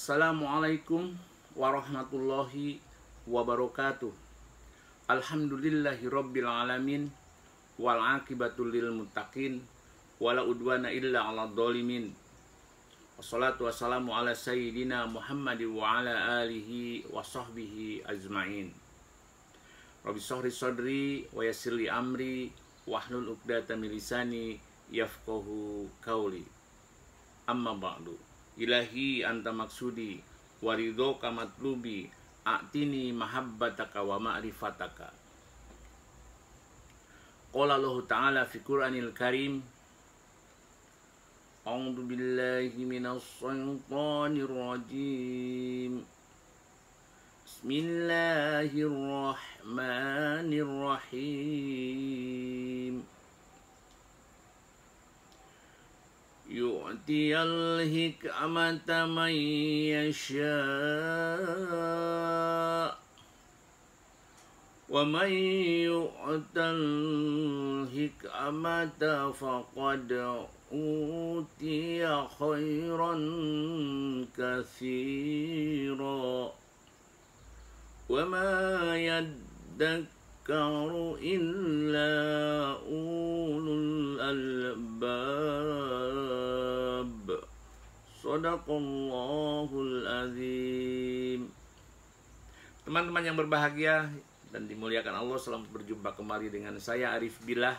Assalamualaikum warahmatullahi wabarakatuh. Alhamdulillahi rabbil alamin. Wal akibatul lil muttaqin. Wala udwana illa ala dhalimin. Wassalatu wassalamu ala sayyidina Muhammadin wa ala alihi wa sahbihi ajma'in. Rabbi shrah sadri wa yassir li amri wahlul 'uqdatam min lisani yafqahu qawli. Amma ba'du. Ilahi anta maksudi waridhoka matlubi a'tini mahabbataka wa ma'rifataka. Qala Allah Ta'ala fi Qur'anil Karim, A'udzu billahi minas syaitonir rajim. Bismillahirrahmanirrahim. Yu'tiyal hikmata man yasha' wa man yu'tal hikmata faqad utiya khairan katsira wa ma yadhakkaru illa ulul albab. Shadaqallahul azim. Teman-teman yang berbahagia dan dimuliakan Allah, selamat berjumpa kembali dengan saya Arif Billah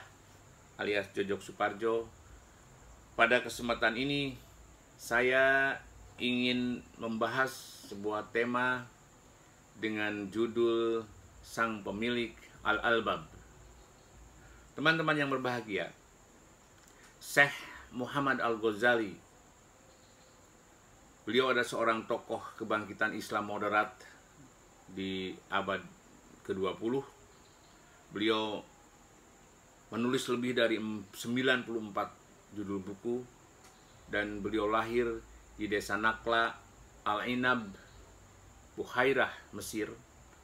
alias Jojok Suparjo. Pada kesempatan ini saya ingin membahas sebuah tema dengan judul Sang Pemilik Al-Albab. Teman-teman yang berbahagia, Syekh Muhammad Al-Ghazali, beliau adalah seorang tokoh kebangkitan Islam moderat di abad ke-20. Beliau menulis lebih dari 94 judul buku, dan beliau lahir di desa Nakla Al-Inab, Bukhairah, Mesir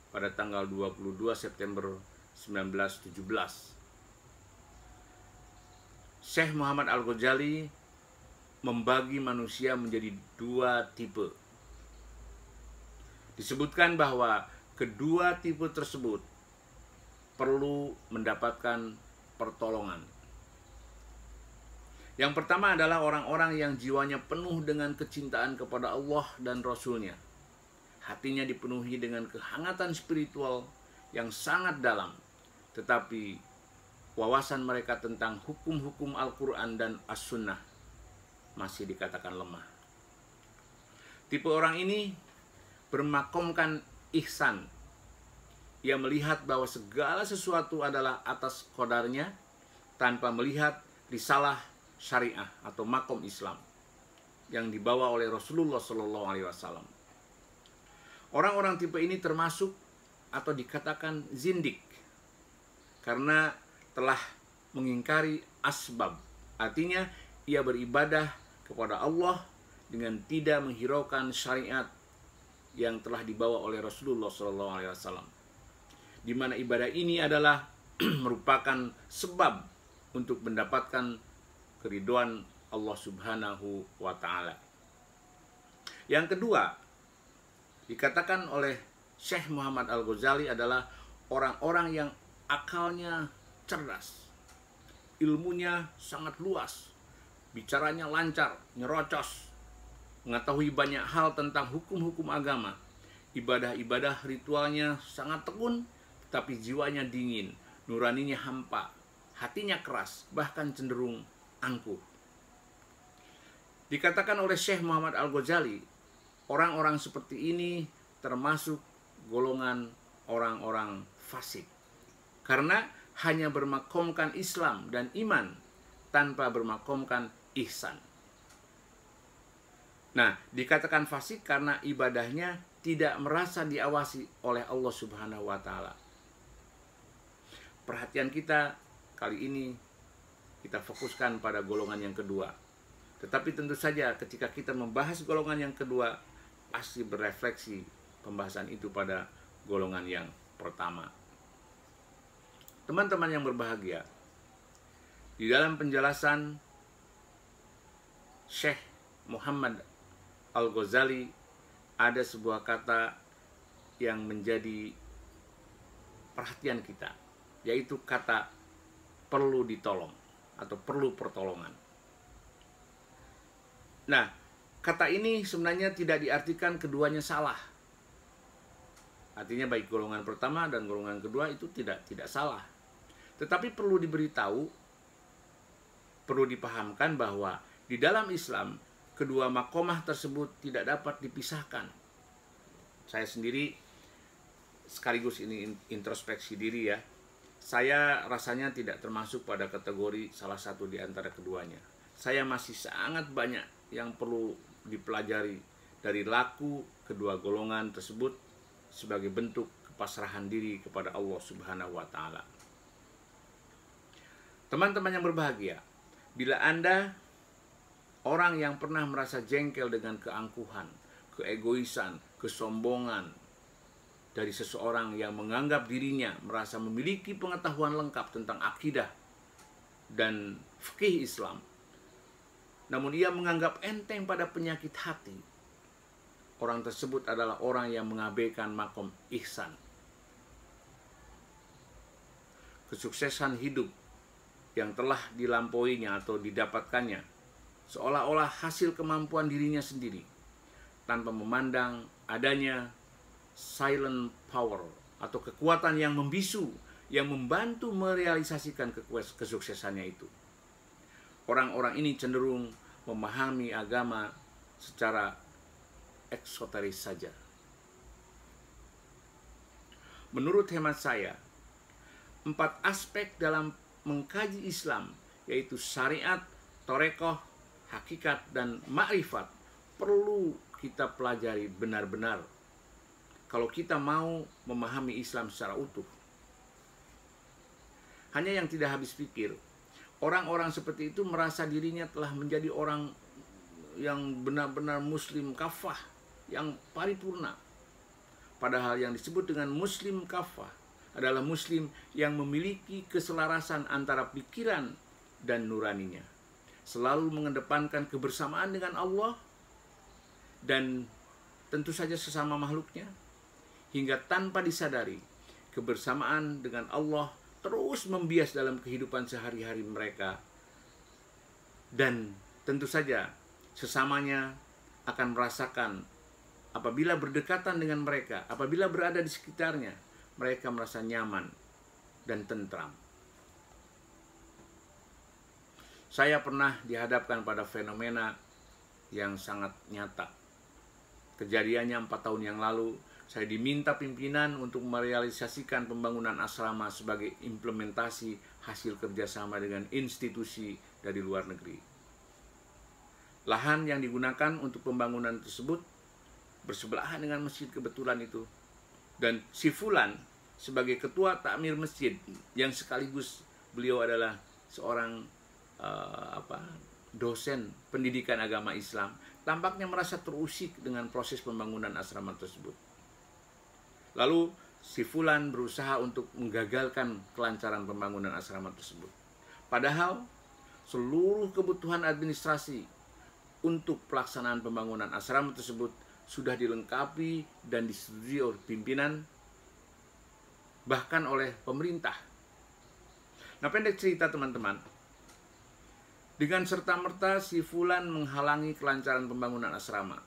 pada tanggal 22 September 1917. Syekh Muhammad Al-Ghazali membagi manusia menjadi dua tipe. Disebutkan bahwa kedua tipe tersebut perlu mendapatkan pertolongan. Yang pertama adalah orang-orang yang jiwanya penuh dengan kecintaan kepada Allah dan Rasul-Nya. Hatinya dipenuhi dengan kehangatan spiritual yang sangat dalam, tetapi wawasan mereka tentang hukum-hukum Al-Quran dan As-Sunnah masih dikatakan lemah. Tipe orang ini bermakomkan ihsan. Ia melihat bahwa segala sesuatu adalah atas qadarnya tanpa melihat risalah syariah atau makom Islam yang dibawa oleh Rasulullah SAW. Orang-orang tipe ini termasuk atau dikatakan zindik karena telah mengingkari asbab. Artinya ia beribadah kepada Allah dengan tidak menghiraukan syariat yang telah dibawa oleh Rasulullah SAW, di mana ibadah ini adalah merupakan sebab untuk mendapatkan keridhaan Allah Subhanahu wa Ta'ala. Yang kedua, dikatakan oleh Syekh Muhammad Al-Ghazali adalah orang-orang yang akalnya cerdas, ilmunya sangat luas, bicaranya lancar, nyerocos, mengetahui banyak hal tentang hukum-hukum agama. Ibadah-ibadah ritualnya sangat tekun, tapi jiwanya dingin, nuraninya hampa, hatinya keras, bahkan cenderung angkuh. Dikatakan oleh Syekh Muhammad Al-Ghazali, orang-orang seperti ini termasuk golongan orang-orang fasik, karena hanya bermakomkan Islam dan iman tanpa bermakomkan ihsan. Nah, dikatakan fasik karena ibadahnya tidak merasa diawasi oleh Allah Subhanahu wa Ta'ala. Perhatian kita kali ini kita fokuskan pada golongan yang kedua. Tetapi tentu saja ketika kita membahas golongan yang kedua, pasti berefleksi pembahasan itu pada golongan yang pertama. Teman-teman yang berbahagia, di dalam penjelasan Syekh Muhammad Al-Ghazali ada sebuah kata yang menjadi perhatian kita, yaitu kata perlu ditolong atau perlu pertolongan. Nah, kata ini sebenarnya tidak diartikan keduanya salah. Artinya baik golongan pertama dan golongan kedua itu tidak salah. Tetapi perlu diberitahu, perlu dipahamkan bahwa di dalam Islam kedua makomah tersebut tidak dapat dipisahkan. Saya sendiri sekaligus ini introspeksi diri ya. Saya rasanya tidak termasuk pada kategori salah satu di antara keduanya. Saya masih sangat banyak yang perlu dipelajari dari laku kedua golongan tersebut sebagai bentuk kepasrahan diri kepada Allah Subhanahu wa taala. Teman-teman yang berbahagia, bila Anda orang yang pernah merasa jengkel dengan keangkuhan, keegoisan, kesombongan dari seseorang yang menganggap dirinya merasa memiliki pengetahuan lengkap tentang akidah dan fikih Islam, namun ia menganggap enteng pada penyakit hati, orang tersebut adalah orang yang mengabaikan makom ihsan. Kesuksesan hidup yang telah dilampauinya atau didapatkannya seolah-olah hasil kemampuan dirinya sendiri, tanpa memandang adanya silent power atau kekuatan yang membisu yang membantu merealisasikan kesuksesannya itu. Orang-orang ini cenderung memahami agama secara eksoteris saja. Menurut hemat saya, 4 aspek dalam mengkaji Islam, yaitu syariat, torekoh, hakikat, dan ma'rifat, perlu kita pelajari benar-benar kalau kita mau memahami Islam secara utuh. Hanya yang tidak habis pikir, orang-orang seperti itu merasa dirinya telah menjadi orang yang benar-benar muslim kafah, yang paripurna. Padahal yang disebut dengan muslim kafah adalah muslim yang memiliki keselarasan antara pikiran dan nuraninya, selalu mengedepankan kebersamaan dengan Allah dan tentu saja sesama makhluknya, hingga tanpa disadari kebersamaan dengan Allah terus membias dalam kehidupan sehari-hari mereka, dan tentu saja sesamanya akan merasakan apabila berdekatan dengan mereka, apabila berada di sekitarnya, mereka merasa nyaman dan tentram. Saya pernah dihadapkan pada fenomena yang sangat nyata. Kejadiannya 4 tahun yang lalu, saya diminta pimpinan untuk merealisasikan pembangunan asrama sebagai implementasi hasil kerjasama dengan institusi dari luar negeri. Lahan yang digunakan untuk pembangunan tersebut bersebelahan dengan masjid kebetulan itu. Dan si Fulan sebagai ketua takmir masjid, yang sekaligus beliau adalah seorang dosen pendidikan agama Islam, tampaknya merasa terusik dengan proses pembangunan asrama tersebut. Lalu si Fulan berusaha untuk menggagalkan kelancaran pembangunan asrama tersebut. Padahal seluruh kebutuhan administrasi untuk pelaksanaan pembangunan asrama tersebut sudah dilengkapi dan disetujui oleh pimpinan, bahkan oleh pemerintah. Nah, pendek cerita teman-teman, dengan serta-merta si Fulan menghalangi kelancaran pembangunan asrama.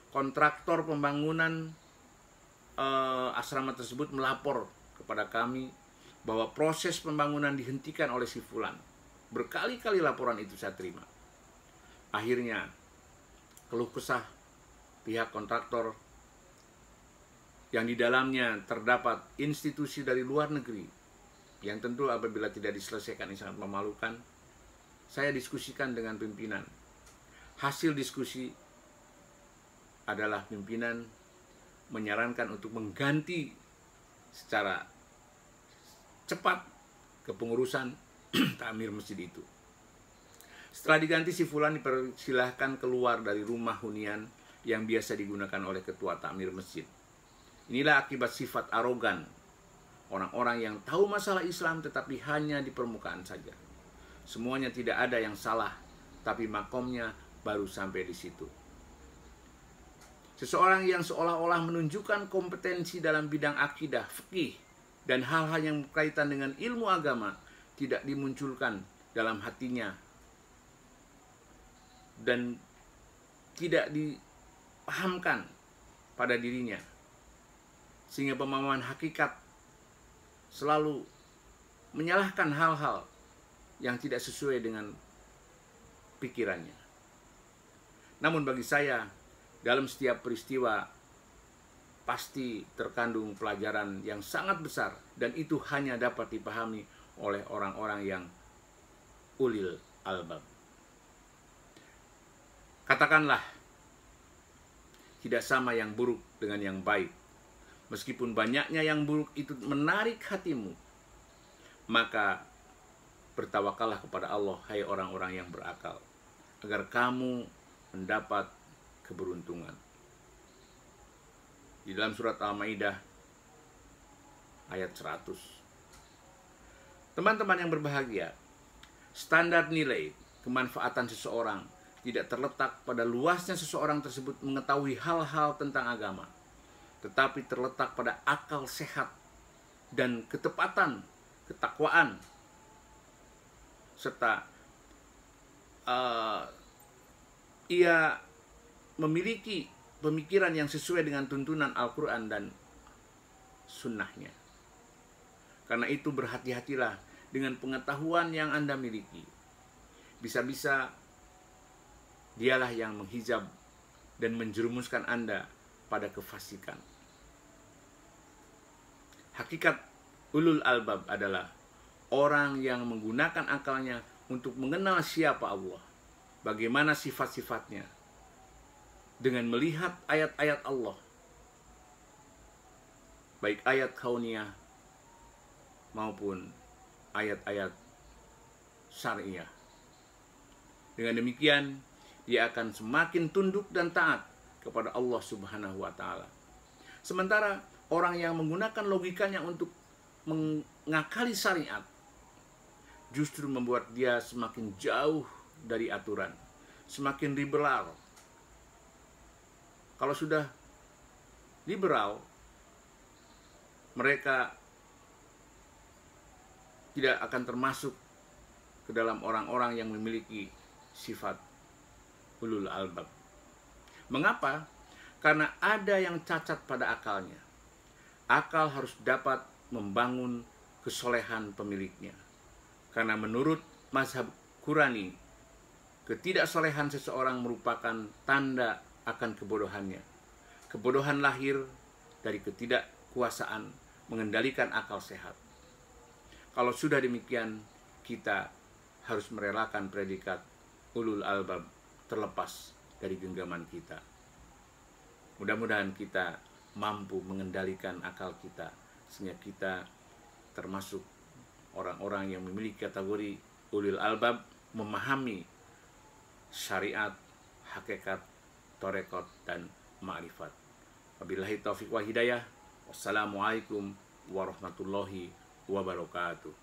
Kontraktor pembangunan asrama tersebut melapor kepada kami bahwa proses pembangunan dihentikan oleh si Fulan. Berkali-kali laporan itu saya terima. Akhirnya keluh kesah pihak kontraktor yang di dalamnya terdapat institusi dari luar negeri, yang tentu apabila tidak diselesaikan ini sangat memalukan, saya diskusikan dengan pimpinan. Hasil diskusi adalah pimpinan menyarankan untuk mengganti secara cepat kepengurusan takmir masjid itu. Setelah diganti, si Fulan dipersilahkan keluar dari rumah hunian yang biasa digunakan oleh ketua takmir masjid. Inilah akibat sifat arogan orang-orang yang tahu masalah Islam tetapi hanya di permukaan saja. Semuanya tidak ada yang salah, tapi makomnya baru sampai di situ. Seseorang yang seolah-olah menunjukkan kompetensi dalam bidang akidah, fikih, dan hal-hal yang berkaitan dengan ilmu agama tidak dimunculkan dalam hatinya dan tidak dipahamkan pada dirinya, sehingga pemahaman hakikat selalu menyalahkan hal-hal yang tidak sesuai dengan pikirannya. Namun bagi saya, dalam setiap peristiwa pasti terkandung pelajaran yang sangat besar, dan itu hanya dapat dipahami oleh orang-orang yang ulil albab. Katakanlah, tidak sama yang buruk dengan yang baik. Meskipun banyaknya yang buruk itu menarik hatimu, maka bertawakallah kepada Allah, hai orang-orang yang berakal, agar kamu mendapat keberuntungan. Di dalam surat Al-Maidah ayat 100. Teman-teman yang berbahagia, standar nilai kemanfaatan seseorang tidak terletak pada luasnya seseorang tersebut mengetahui hal-hal tentang agama, tetapi terletak pada akal sehat dan ketepatan, ketakwaan, serta ia memiliki pemikiran yang sesuai dengan tuntunan Al-Quran dan sunnahnya. Karena itu berhati-hatilah dengan pengetahuan yang Anda miliki. Bisa-bisa dialah yang menghijab dan menjerumuskan Anda pada kefasikan. Hakikat ulul albab adalah orang yang menggunakan akalnya untuk mengenal siapa Allah, bagaimana sifat-sifatnya, dengan melihat ayat-ayat Allah, baik ayat kauniyah maupun ayat-ayat syariah. Dengan demikian, dia akan semakin tunduk dan taat kepada Allah Subhanahu wa Ta'ala. Sementara orang yang menggunakan logikanya untuk mengakali syariat justru membuat dia semakin jauh dari aturan, semakin liberal. Kalau sudah liberal, mereka tidak akan termasuk ke dalam orang-orang yang memiliki sifat ulul albab. Mengapa? Karena ada yang cacat pada akalnya. Akal harus dapat membangun kesolehan pemiliknya. Karena menurut mazhab Qurani, ketidaksolehan seseorang merupakan tanda akan kebodohannya. Kebodohan lahir dari ketidakkuasaan mengendalikan akal sehat. Kalau sudah demikian, kita harus merelakan predikat ulul albab terlepas dari genggaman kita. Mudah-mudahan kita mampu mengendalikan akal kita, sehingga kita termasuk orang-orang yang memiliki kategori ulul albab, memahami syariat, hakikat, torekot, dan ma'rifat. Wabillahi taufiq wa hidayah. Wassalamualaikum warahmatullahi wabarakatuh.